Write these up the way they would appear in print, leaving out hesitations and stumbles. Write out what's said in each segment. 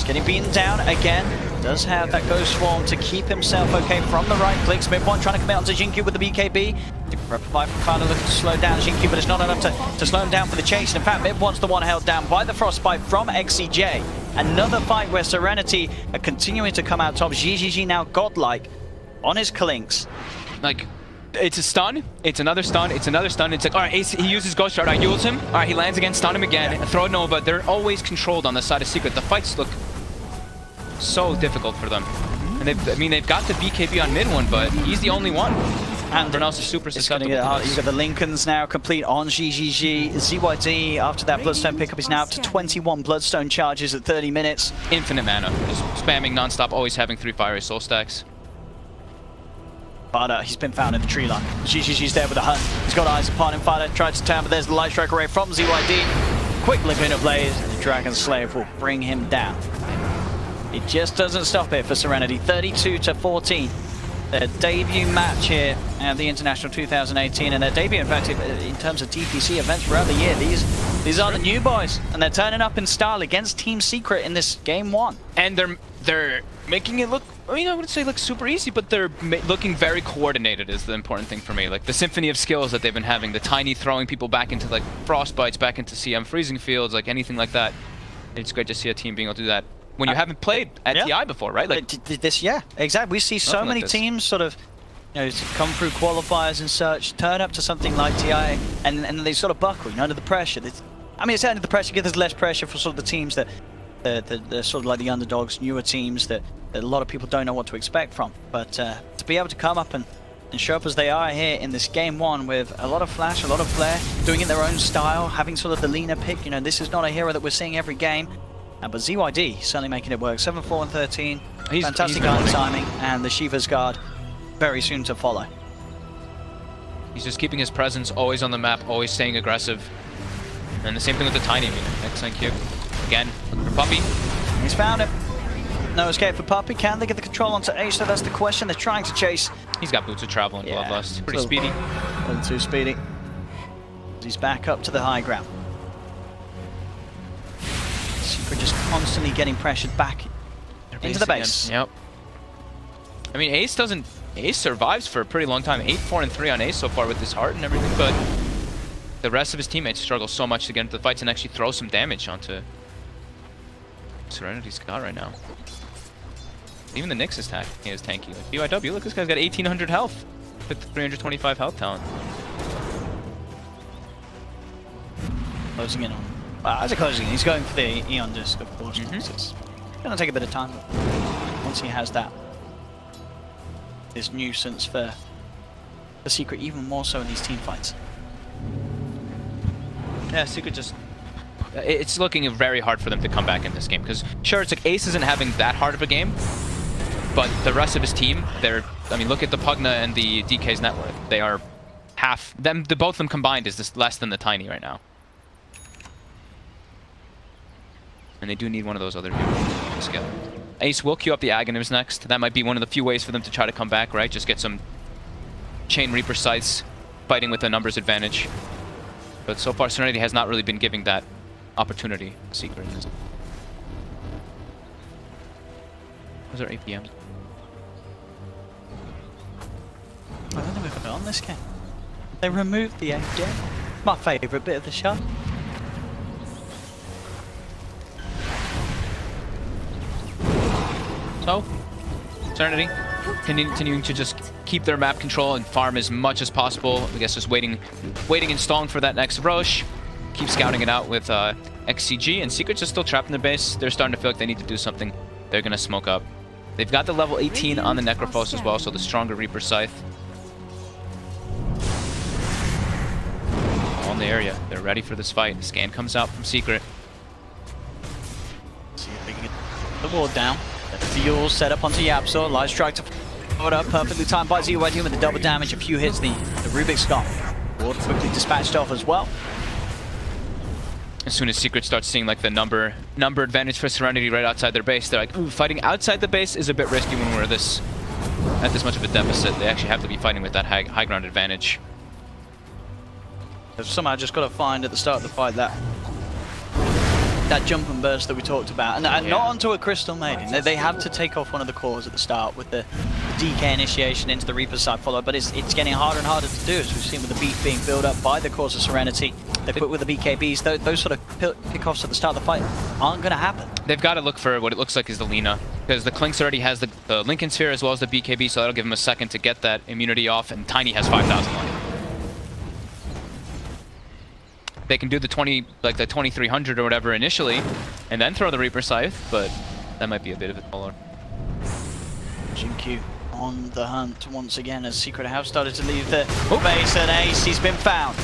He's getting beaten down again. Does have that Ghost Swarm to keep himself okay from the right clicks. Midpoint trying to commit onto Jinkyu with the BKB. Revive from Fowler looking to slow down Jinkyu, but it's not enough to slow him down for the chase. And in fact, Midpoint's the one held down by the Frostbite from XCJ. Another fight where Serenity are continuing to come out top. GGG now godlike on his Klinks. Like, it's a stun, it's another stun, it's another stun. It's like, all right, Ace, he uses Ghost Shard, I ult him. All right, he lands again, stun him again, throw Nova. They're always controlled on the side of Secret. The fights look so difficult for them. And they've got the BKB on mid one, but he's the only one. And everyone else is super susceptible. You've got the Lincolns now complete on GGG. ZYD, after that Bloodstone pickup, is now up to 21 Bloodstone charges at 30 minutes. Infinite mana, just spamming non-stop, always having 3 fiery soul stacks. But he's been found in the tree line. GGG's there with a hunt. He's got eyes upon him. Fada tried to turn, but there's the Light Strike array from ZYD. Quick limit of blaze, and the Dragon Slave will bring him down. It just doesn't stop it for Serenity. 32-14. Their debut match here at the International 2018, and their debut, in fact, in terms of DPC events throughout the year. These are the new boys, and they're turning up in style against Team Secret in this game 1. And they're making it look, I mean, I wouldn't say look super easy, but they're looking very coordinated is the important thing for me. Like the symphony of skills that they've been having, the Tiny throwing people back into like Frostbites, back into CM freezing fields, like anything like that. It's great to see a team being able to do that when you haven't played at TI before, right? Like this, yeah, exactly. We see so many teams sort of, you know, come through qualifiers and such, turn up to something like TI, and they sort of buckle, you know, under the pressure. I mean, it's under the pressure, there's less pressure for sort of the teams that, they're sort of like the underdogs, newer teams that a lot of people don't know what to expect from. But to be able to come up and show up as they are here in this game 1 with a lot of flash, a lot of flair, doing it their own style, having sort of the leaner pick, you know, this is not a hero that we're seeing every game. But ZYD certainly making it work. 7-4 and 13. Fantastic gun timing, and the Shiva's Guard very soon to follow. He's just keeping his presence always on the map, always staying aggressive. And the same thing with the Tiny. Excellent Q. Again, looking for Puppy. He's found him. No escape for Puppy. Can they get the control onto Ace? So that's the question. They're trying to chase. He's got boots of travel and bloodlust. Pretty speedy. A little too speedy. He's back up to the high ground. Secret just constantly getting pressured back into the base. Yep. I mean, Ace survives for a pretty long time. 8-4 and 3 on Ace so far with his heart and everything, but the rest of his teammates struggle so much to get into the fights and actually throw some damage onto Serenity's Scott right now. Even the Nyx is tanky. Like BYW, look, this guy's got 1800 health with 325 health talent. Closing in on. As a closing, he's going for the Eon Disc, of course. It's going to take a bit of time, but once he has that, this nuisance for the Secret, even more so in these team fights. Yeah, Secret just... It's looking very hard for them to come back in this game, because sure, it's like Ace isn't having that hard of a game, but the rest of his team, I mean, look at the Pugna and the DK's net worth. They are half... both of them combined is just less than the Tiny right now. And they do need one of those other heroes together. Ace will queue up the Aghanims next. That might be one of the few ways for them to try to come back, right? Just get some Chain Reaper sites, fighting with a numbers advantage. But so far, Serenity has not really been giving that opportunity. Secret. Those are APMs. I don't know if we've on this game. They removed the APM. My favourite bit of the show. So, Serenity continuing to just keep their map control and farm as much as possible. I guess just waiting and stalling for that next Roche. Keep scouting it out with XCG, and Secret's just still trapped in their base. They're starting to feel like they need to do something. They're going to smoke up. They've got the level 18 on the Necrophos as well, so the stronger Reaper Scythe. All in the area. They're ready for this fight. The scan comes out from Secret. See if they can get the ward down. Fuel set up onto Yapsor. Light Strike to forward up. Perfectly timed by ZYD with the double damage. A few hits. The Rubik's got ward quickly dispatched off as well. As soon as Secret starts seeing like the number advantage for Serenity right outside their base, they're like, ooh, fighting outside the base is a bit risky when we're at this much of a deficit. They actually have to be fighting with that high ground advantage. They've somehow just got to find at the start of the fight that that jump and burst that we talked about, and not onto a Crystal Maiden. They have to take off one of the cores at the start with the DK initiation into the Reaper side follow, but it's getting harder and harder to do, as we've seen with the beat being built up by the cores of Serenity. They put with the BKBs, those sort of pickoffs at the start of the fight aren't going to happen. They've got to look for what it looks like is the Lina, because the Clinks already has the Lincoln Sphere as well as the BKB, so that'll give him a second to get that immunity off, and Tiny has 5,000 life. They can do the 2300 or whatever initially, and then throw the Reaper Scythe, but that might be a bit of a taller. Jinkyu on the hunt once again as Secret have started to leave the base, and Ace, he's been found.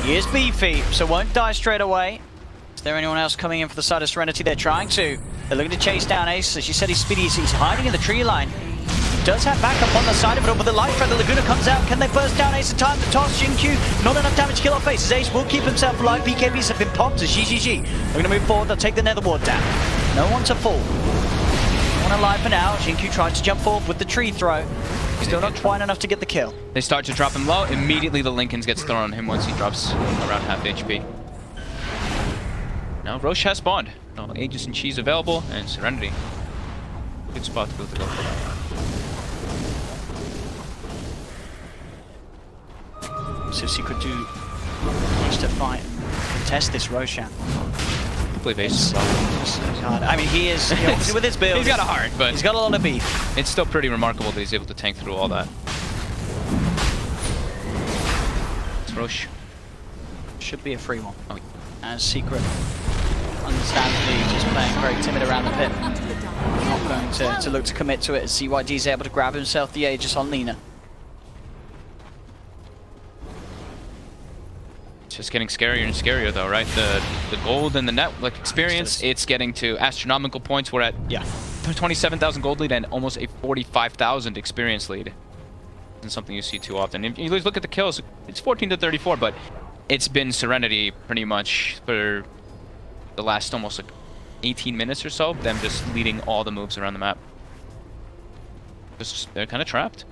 He is beefy, so won't die straight away. Is there anyone else coming in for the side of Serenity? They're trying to. They're looking to chase down Ace. As you said, he's speedy. He's hiding in the tree line. Does have backup on the side of it, but the light threat, the Laguna comes out. Can they burst down Ace in time to toss? Jinkyu, not enough damage to kill off Ace. As Ace will keep himself alive. BKBs have been popped as GGG. They're going to move forward. They'll take the Nether Ward down. No one to fall. One alive for now. Jinkyu tried to jump forward with the tree throw. Still not quite enough to get the kill. They start to drop him low. Immediately the Lincolns gets thrown on him once he drops around half HP. Now Roche has spawned. No Aegis and Cheese available, and Serenity. Good spot to go for that. So Secret do manage to fight and contest this Roshan. Play base. I mean, he is, with his build, he's got a heart, but he's got a lot of beef. It's still pretty remarkable that he's able to tank through all that. It's Roche. Should be a free one. Oh, as Secret, understandably, just playing very timid around the pit. Not going to look to commit to it, as CYD is able to grab himself the Aegis on Lina. Just getting scarier and scarier though, right? The gold and the net experience, it's getting to astronomical points. We're at 27,000 gold lead and almost a 45,000 experience lead. Isn't something you see too often. If you look at the kills, it's 14 to 34, but it's been Serenity pretty much for the last almost 18 minutes or so, them just leading all the moves around the map. They're kind of trapped.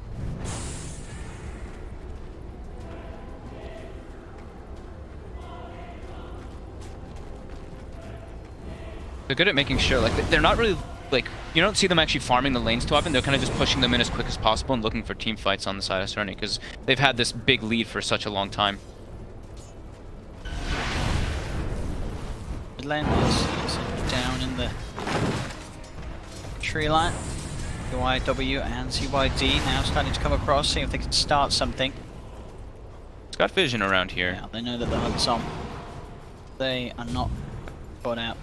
They're good at making sure, they're not really, you don't see them actually farming the lanes too often. They're kind of just pushing them in as quick as possible and looking for team fights on the side of Serenity, because they've had this big lead for such a long time. Lane is down in the tree line. YW and CYD now starting to come across, seeing if they can start something. It's got vision around here. Yeah, they know that the hunt's on. They are not caught out.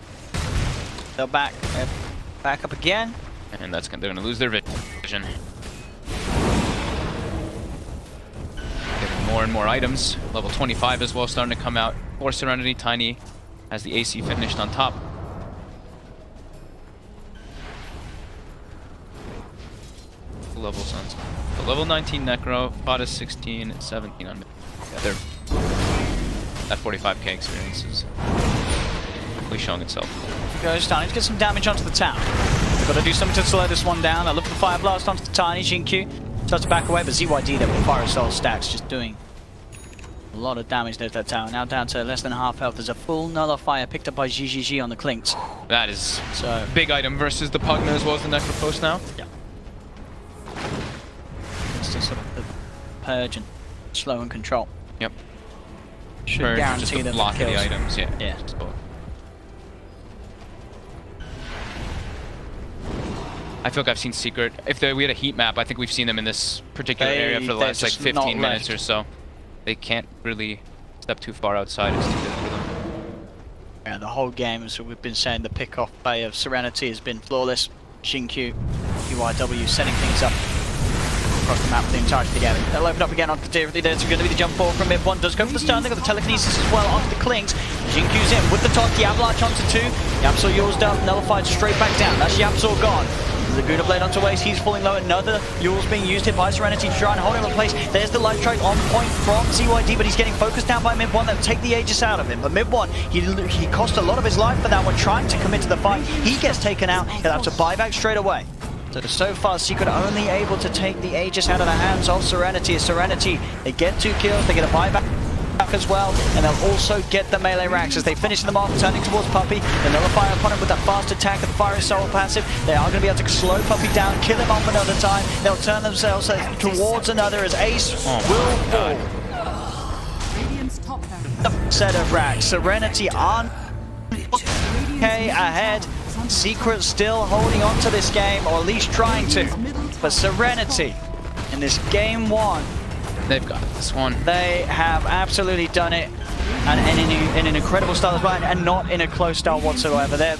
They're back up again. And they're going to lose their vision. Getting more and more items. Level 25 as well starting to come out for Serenity. Tiny has the AC finished on top. Level Suns. So level 19 Necro, Fada 16, 17 on mid. Yeah, that 45k experience is quickly showing itself. Goes down, to get some damage onto the town. They've got to do something to slow this one down. I look for the Fire Blast onto the Tiny. Jinkyu starts to back away, but ZYD there with Fire Assault stacks just doing a lot of damage there to that tower. Now down to less than half health. There's a full Nullifier picked up by GGG on the Clinks. That is so big item versus the Pugna as well as the Necropost now. Yeah. It's just sort of the purge and slow and control. Yep. Should Purge, guarantee just them block kills. the items, yeah. Yeah. I feel like I've seen Secret. If we had a heat map, I think we've seen them in this particular area for the last 15 minutes or so. They can't really step too far outside. It's too good for them. Yeah, the whole game, so we've been saying the pick-off play of Serenity has been flawless. Jinkyu, UIW setting things up across the map for the entirety together. They'll open up again onto the tier 3. There's going to be the jump forward from mid. One does go for the stun. They've got the telekinesis as well onto the Clinks. Jinkyu's in with the toss. The Avalanche onto 2. Yapsor yours down, nullified straight back down. That's Yapsor gone. Laguna Blade onto Ace, he's falling low. Another Yule's being used here by Serenity to try and hold him in place. There's the light strike on point from ZYD, but he's getting focused down by Mid-1. They'll take the Aegis out of him. But Mid-1, he cost a lot of his life for that one, trying to commit to the fight. He gets taken out. He'll have to buy back straight away. So far, Secret only able to take the Aegis out of the hands of Serenity. Serenity, they get 2 kills, they get a buyback stock as well, and they'll also get the melee racks as they finish them off, turning towards Puppey. The Nullifier upon him with that fast attack of the Fiery Soul passive. They are going to be able to slow Puppey down, kill him off another time. They'll turn themselves towards another as Ace will fall. Set of racks. Serenity on ahead. Secret still holding on to this game, or at least trying to. But Serenity in this game one, they've got this one. They have absolutely done it, and in an incredible style as well, and not in a close style whatsoever. There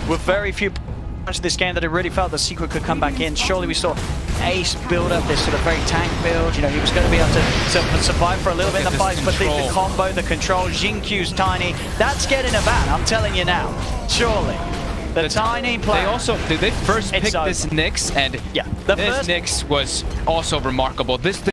were very few points of this game that I really felt the Secret could come back in. Surely we saw Ace build up this sort of very tank build. You know, he was going to be able to survive for a little bit in the fight, but the combo, the control, Jinkyu's Tiny, that's getting a ban, I'm telling you now. Surely. The Tiny player. They first picked this Nyx, and yeah, this Nyx was also remarkable. This